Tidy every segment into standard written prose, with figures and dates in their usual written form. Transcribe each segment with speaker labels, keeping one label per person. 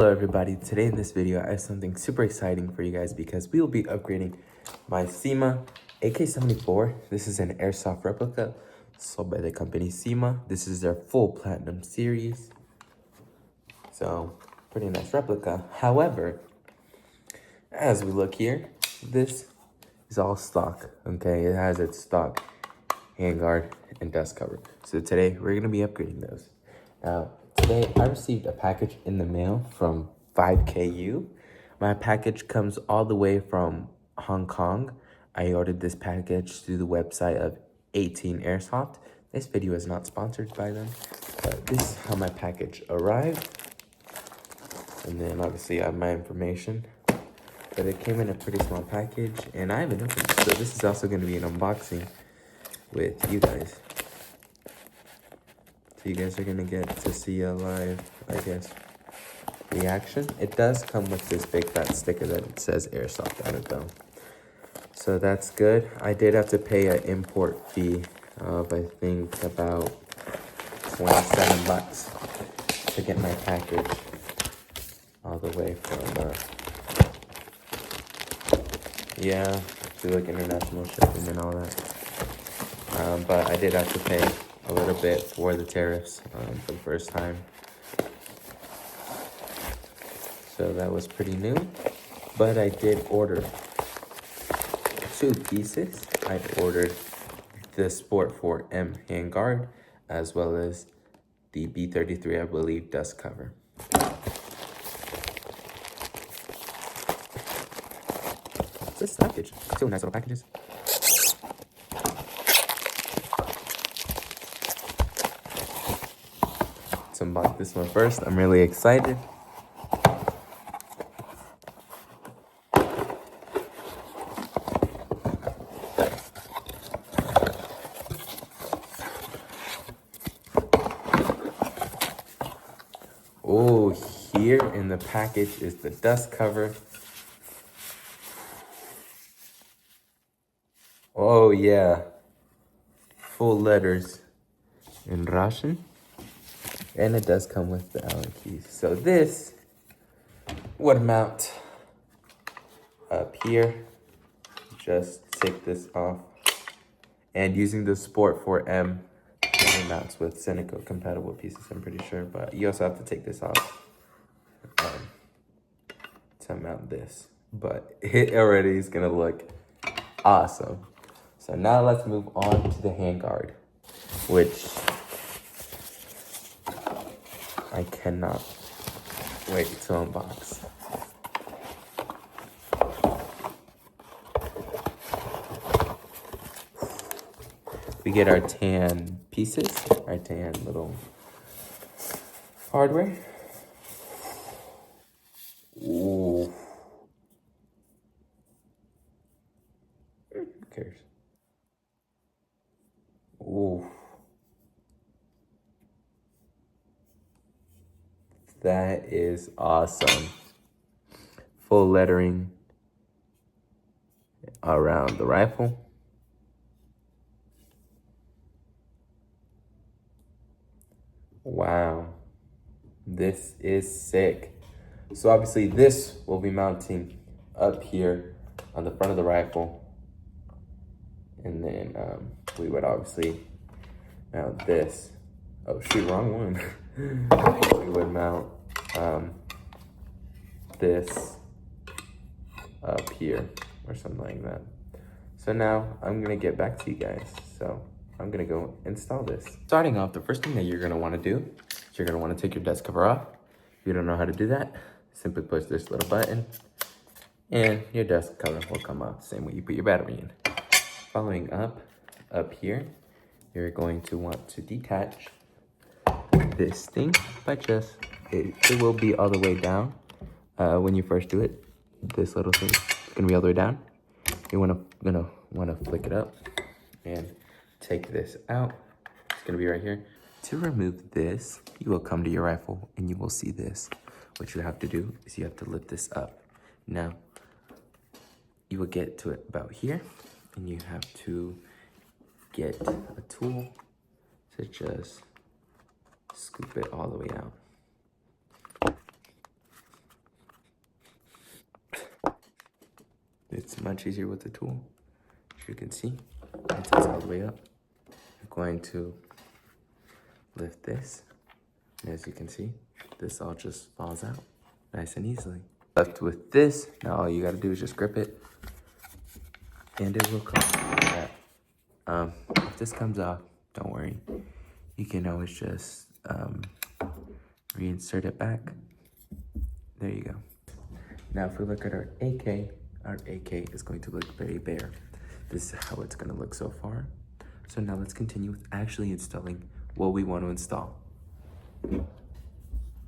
Speaker 1: Hello everybody, today in this video I have something super exciting for you guys because we will be upgrading my CYMA AK74. This is an airsoft replica sold by the company CYMA. This is their full platinum series. So, pretty nice replica. However, as we look here, this is all stock, okay? It has its stock handguard and dust cover. So today we're gonna be upgrading those. Now, today I received a package in the mail from 5KU. My package comes all the way from Hong Kong. I ordered this package through the website of 18 Airsoft. This video is not sponsored by them, but this is how my package arrived. And then obviously I have my information. But it came in a pretty small package and I haven't opened it. So this is also gonna be an unboxing with you guys. So you guys are gonna get to see a live, I guess, reaction. It does come with this big fat sticker that says Airsoft on it though. So that's good. I did have to pay an import fee of I think about 27 bucks to get my package all the way from, yeah, to like international shipping and all that. But I did have to pay a little bit for the tariffs for the first time. So that was pretty new. But I did order 2 pieces. I ordered the Sport 4M handguard as well as the B33, I believe, dust cover. This package, 2 nice little packages. Let's unbox this one first. I'm really excited. Oh, here in the package is the dust cover. Oh yeah, full letters in Russian. And it does come with the Allen keys. So this would mount up here. Just take this off. And using the Sport 4M, it mounts with Zentico compatible pieces, I'm pretty sure. But you also have to take this off to mount this. But it already is gonna look awesome. So now let's move on to the handguard, which I cannot wait to unbox. We get our tan pieces, our tan little hardware. Ooh. Who cares? Ooh. That is awesome. Full lettering around the rifle. Wow. This is sick. So obviously this will be mounting up here on the front of the rifle. And then we would obviously mount this. Oh shoot, wrong one. We would mount this up here or something like that. So now I'm gonna get back to you guys. So I'm gonna go install this. Starting off, the first thing that you're gonna wanna do is you're gonna wanna take your dust cover off. If you don't know how to do that, simply push this little button and your dust cover will come off, same way you put your battery in. Following up here, you're going to want to detach this thing, but just, it will be all the way down. When you first do it, this little thing is gonna be all the way down. You're gonna wanna flick it up and take this out. It's gonna be right here. To remove this, you will come to your rifle and you will see this. What you have to do is you have to lift this up. Now, you will get to it about here and you have to get a tool to just scoop it all the way out. it's much easier with the tool. As you can see, it tilts all the way up. I'm going to lift this. And as you can see, this all just falls out nice and easily. Left with this, now all you gotta do is just grip it and it will come like that. If this comes off, don't worry. You can always just reinsert it back. There you go. Now if we look at our AK is going to look very bare. This is how it's gonna look so far. So now let's continue with actually installing what we want to install. The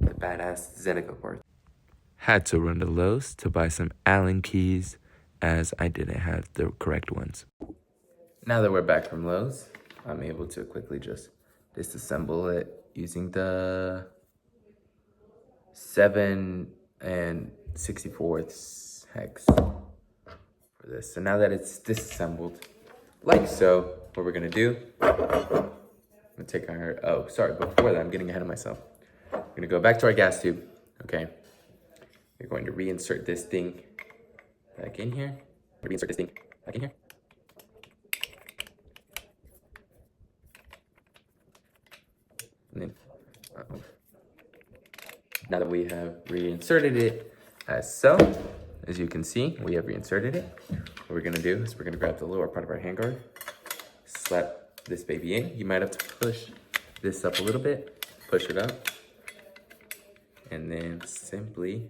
Speaker 1: badass Zentico parts. Had to run to Lowe's to buy some Allen keys as I didn't have the correct ones. Now that we're back from Lowe's, I'm able to quickly just disassemble it using the 7 64 hex for this. So now that it's disassembled, like so, what we're gonna do, I'm gonna take our, oh, sorry, before that, I'm getting ahead of myself. We're gonna go back to our gas tube, okay? We're going to reinsert this thing back in here. Reinsert this thing back in here. And then, now that we have reinserted it as so, as you can see, we have reinserted it. What we're gonna do is we're gonna grab the lower part of our handguard, slap this baby in. You might have to push this up a little bit, push it up, and then simply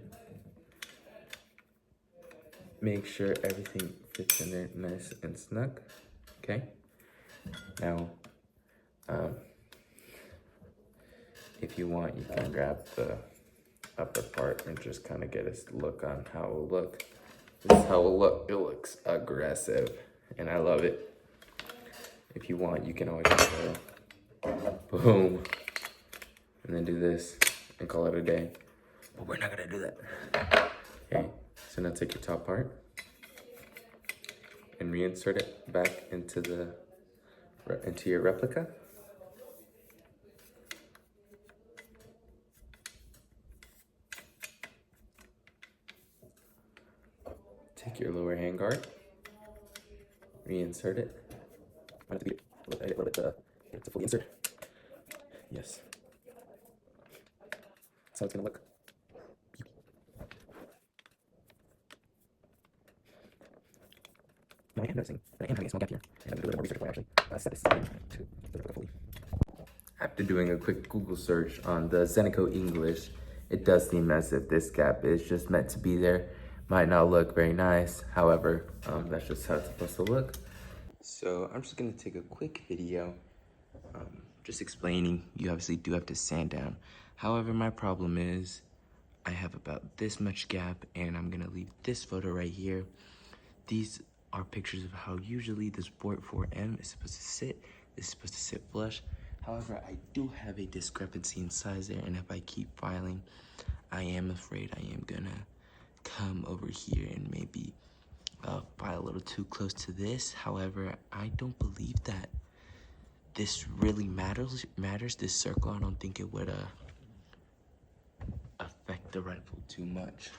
Speaker 1: make sure everything fits in there nice and snug, okay? Now, if you want, you can grab the upper part and just kind of get a look on how it will look. This is how it will look. It looks aggressive, and I love it. If you want, you can always go boom, and then do this and call it a day. But we're not gonna do that. Okay, so now take your top part and reinsert it back into your replica. Take your lower handguard, reinsert it. I have to beat it a little bit to fully insert. Yes. That's how it's gonna look. Now I am noticing that I am having a small gap here, and I'm gonna do a little more research before I actually set this to the replica fully. After doing a quick Google search on the Zentico English, it does seem as if this gap is just meant to be there. Might not look very nice, however, that's just how it's supposed to look. So I'm just gonna take a quick video, just explaining you obviously do have to sand down. However, my problem is I have about this much gap, and I'm gonna leave this photo right here. These are pictures of how usually the Sport 4M is supposed to sit. This is supposed to sit flush. However, I do have a discrepancy in size there, and if I keep filing, I am afraid I am gonna come over here and maybe file a little too close to this. However, I don't believe that this really matters. This circle, I don't think it would affect the rifle too much.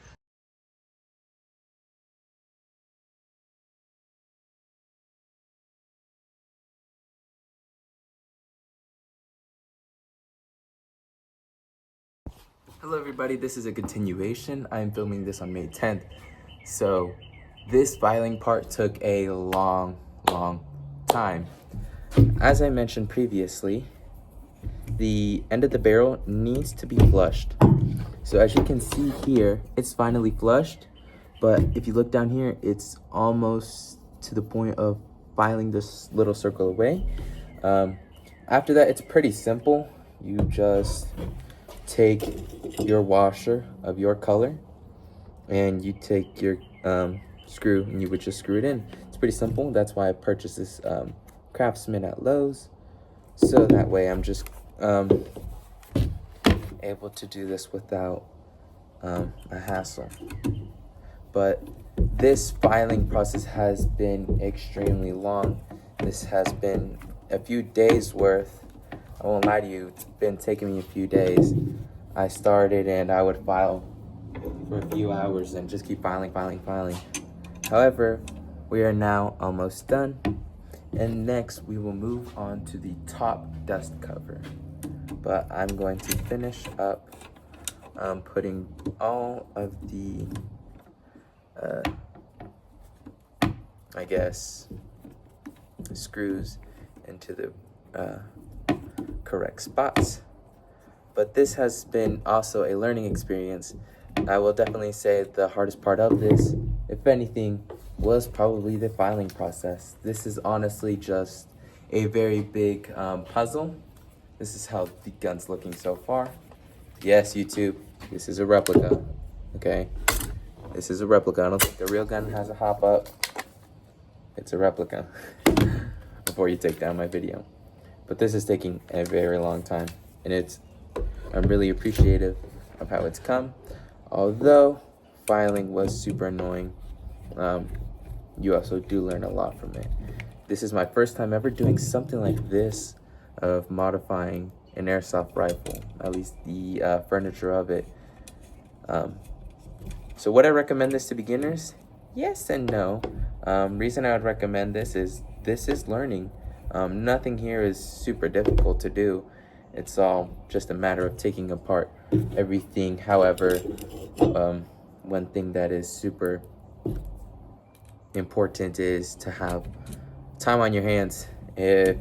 Speaker 1: Hello everybody, this is a continuation. I am filming this on May 10th. So this filing part took a long time. As I mentioned previously, the end of the barrel needs to be flushed. So as you can see here, it's finally flushed, but if you look down here, it's almost to the point of filing this little circle away. After that, it's pretty simple. You just take your washer of your color and you take your screw and you would just screw it in. It's pretty simple. That's why I purchased this Craftsman at Lowe's, so that way I'm just able to do this without a hassle. But this filing process has been extremely long. This has been a few days worth. I won't lie to you, it's been taking me a few days. I started and I would file for a few hours and just keep filing. However, we are now almost done. And next we will move on to the top dust cover. But I'm going to finish up putting all of the, I guess, screws into the correct spots. But this has been also a learning experience. I will definitely say the hardest part of this, if anything, was probably the filing process. This is honestly just a very big puzzle. This is how the gun's looking so far. Yes, YouTube, this is a replica, okay? This is a replica. I don't think the real gun has a hop up. It's a replica before you take down my video. But this is taking a very long time, and I'm really appreciative of how it's come. Although filing was super annoying, you also do learn a lot from it. This is my first time ever doing something like this, of modifying an airsoft rifle, at least the furniture of it. So would I recommend this to beginners? Yes and no. Reason I would recommend this is learning. Nothing here is super difficult to do. It's all just a matter of taking apart everything. However, one thing that is super important is to have time on your hands. If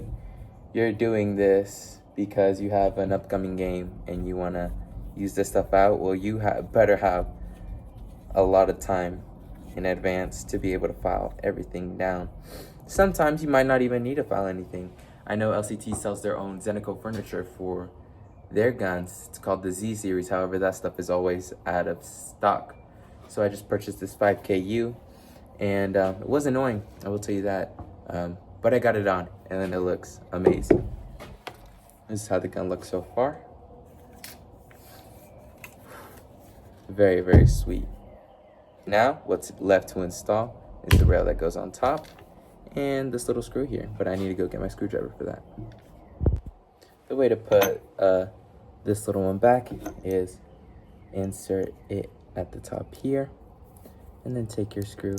Speaker 1: you're doing this because you have an upcoming game and you want to use this stuff out, well, you better have a lot of time in advance to be able to file everything down. Sometimes you might not even need to file anything. I know LCT sells their own Zentico furniture for their guns. It's called the Z series. However, that stuff is always out of stock. So I just purchased this 5KU, and it was annoying, I will tell you that. But I got it on, and then it looks amazing. This is how the gun looks so far. Very, very sweet. Now, what's left to install is the rail that goes on top and this little screw here, but I need to go get my screwdriver for that. The way to put this little one back is insert it at the top here, and then take your screw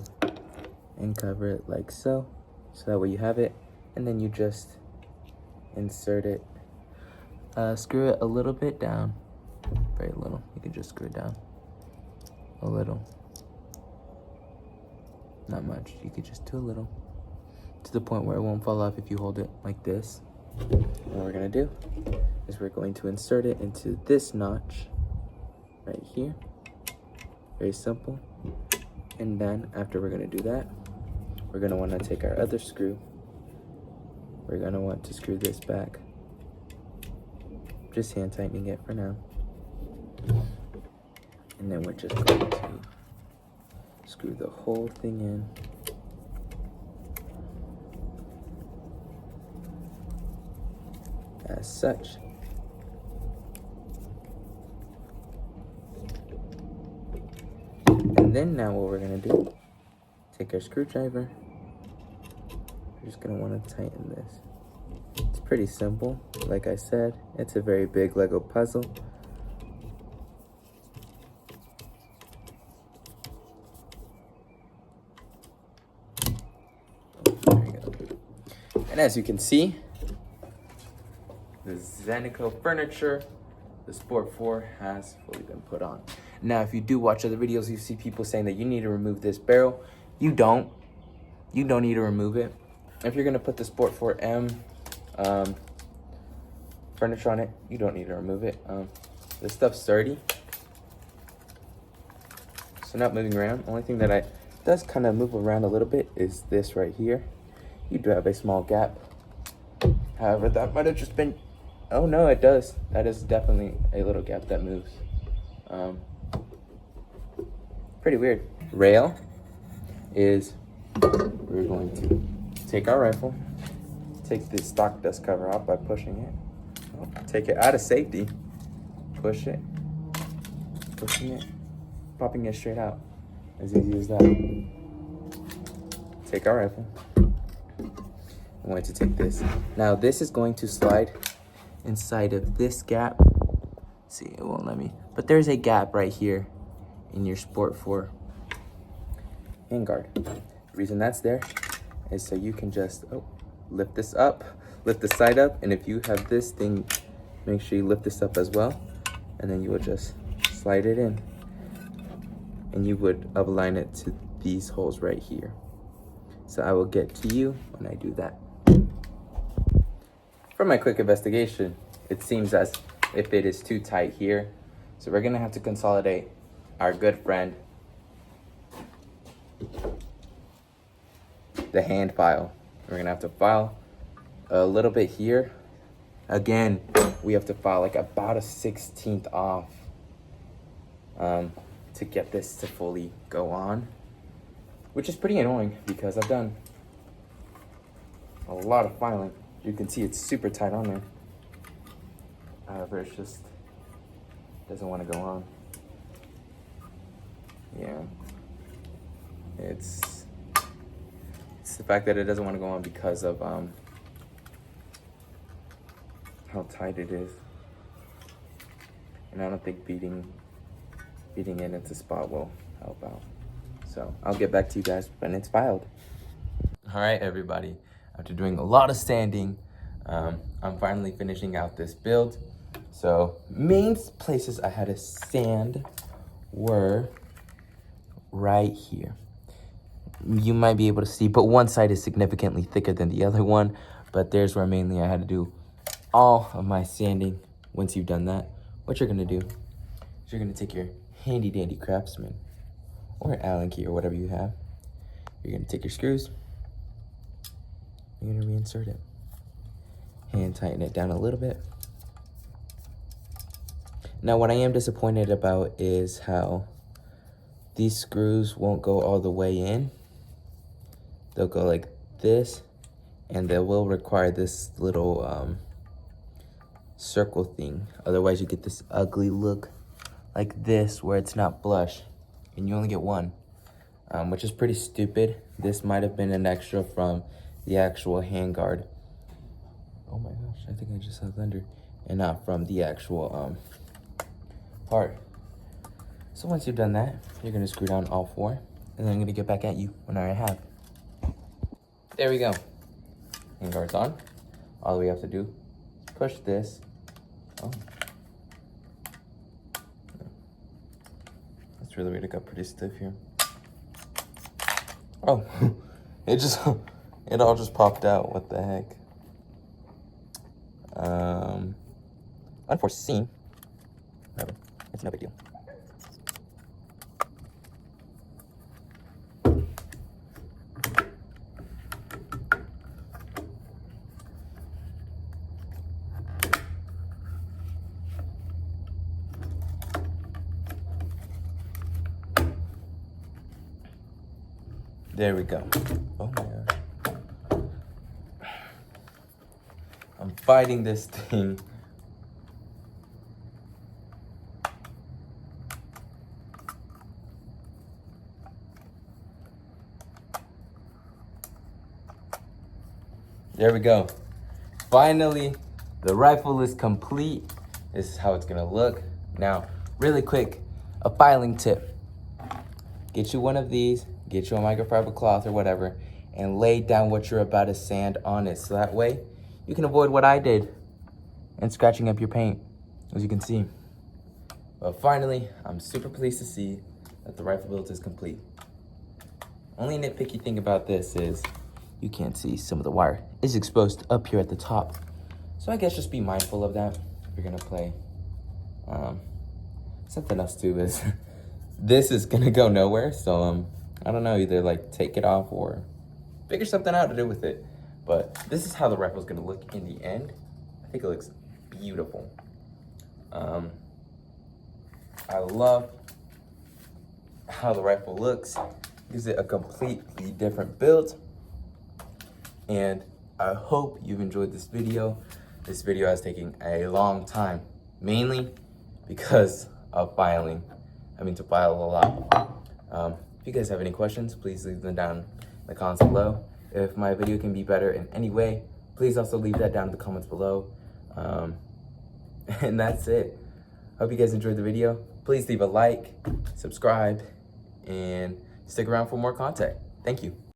Speaker 1: and cover it like so. So that way you have it, and then you just insert it. Screw it a little bit down, very little. You can just screw it down a little. Not much, you could just do a little, to the point where it won't fall off if you hold it like this. And what we're gonna do is we're going to insert it into this notch right here. Very simple. And then after we're gonna do that, we're gonna wanna take our other screw. We're gonna want to screw this back. Just hand tightening it for now. And then we're just going to screw the whole thing in. As such. And then now what we're gonna do, take our screwdriver. We're just gonna wanna tighten this. It's pretty simple. Like I said, it's a very big Lego puzzle. There we go. And as you can see, the Zentico furniture, the Sport 4, has fully been put on. Now, if you do watch other videos, you see people saying that you need to remove this barrel. You don't. You don't need to remove it. If you're gonna put the Sport 4M furniture on it, you don't need to remove it. This stuff's sturdy, so not moving around. Only thing that does kind of move around a little bit is this right here. You do have a small gap. However, that might have just been, oh no, it does. That is definitely a little gap that moves. Pretty weird. Rail is, we're going to take our rifle, take the stock dust cover out by pushing it, take it out of safety, push it, pushing it, popping it straight out. As easy as that. Take our rifle. I'm going to take this. Now this is going to slide inside of this gap. Let's see, it won't let me. But there's a gap right here in your Sport 4. handguard. The reason that's there is so you can just lift this up, lift the side up, and if you have this thing, make sure you lift this up as well, and then you will just slide it in, and you would align it to these holes right here. So I will get to you when I do that. From my quick investigation, it seems as if it is too tight here. So we're gonna have to consolidate our good friend, the hand file. We're gonna have to file a little bit here. Again, we have to file like about a 16th off to get this to fully go on, which is pretty annoying because I've done a lot of filing. You can see it's super tight on there. However, it's just doesn't want to go on. Yeah, it's the fact that it doesn't want to go on because of how tight it is, and I don't think beating it into spot will help out. So I'll get back to you guys when it's filed. All right, everybody. After doing a lot of sanding, I'm finally finishing out this build. So main places I had to sand were right here. You might be able to see, but one side is significantly thicker than the other one, but there's where mainly I had to do all of my sanding. Once you've done that, what you're gonna do is you're gonna take your handy dandy Craftsman or Allen key or whatever you have. You're gonna take your screws, you're gonna reinsert it, hand tighten it down a little bit. Now what I am disappointed about is how these screws won't go all the way in. They'll go like this, and they will require this little circle thing. Otherwise you get this ugly look like this where it's not flush and you only get one, which is pretty stupid. This might have been an extra from the actual handguard. Oh my gosh, I think I just saw thunder. And not from the actual part. So once you've done that, you're gonna screw down all four, and then I'm gonna get back at you when I have. There we go. Handguard's on. All we have to do is push this. Oh. That's really weird, it got pretty stiff here. Oh, it all just popped out, what the heck. Unforeseen. Whatever, it's no big deal. There we go. Oh my gosh. I'm fighting this thing. There we go. Finally, the rifle is complete. This is how it's gonna look. Now, really quick, a filing tip. Get you one of these, get you a microfiber cloth or whatever, and lay down what you're about to sand on it. So that way, you can avoid what I did and scratching up your paint, as you can see. But finally, I'm super pleased to see that the rifle build is complete. Only nitpicky thing about this is you can't see some of the wire is exposed up here at the top. So I guess just be mindful of that if you're gonna play. Something else too is this is gonna go nowhere. So I don't know, either like take it off or figure something out to do with it. But this is how the rifle is gonna look in the end. I think it looks beautiful. I love how the rifle looks. Gives it a completely different build. And I hope you've enjoyed this video. This video has taken a long time, mainly because of filing. I mean, to file a lot. If you guys have any questions, please leave them down in the comments below. If my video can be better in any way, please also leave that down in the comments below. And that's it. Hope you guys enjoyed the video. Please leave a like, subscribe, and Stick around for more content. Thank you.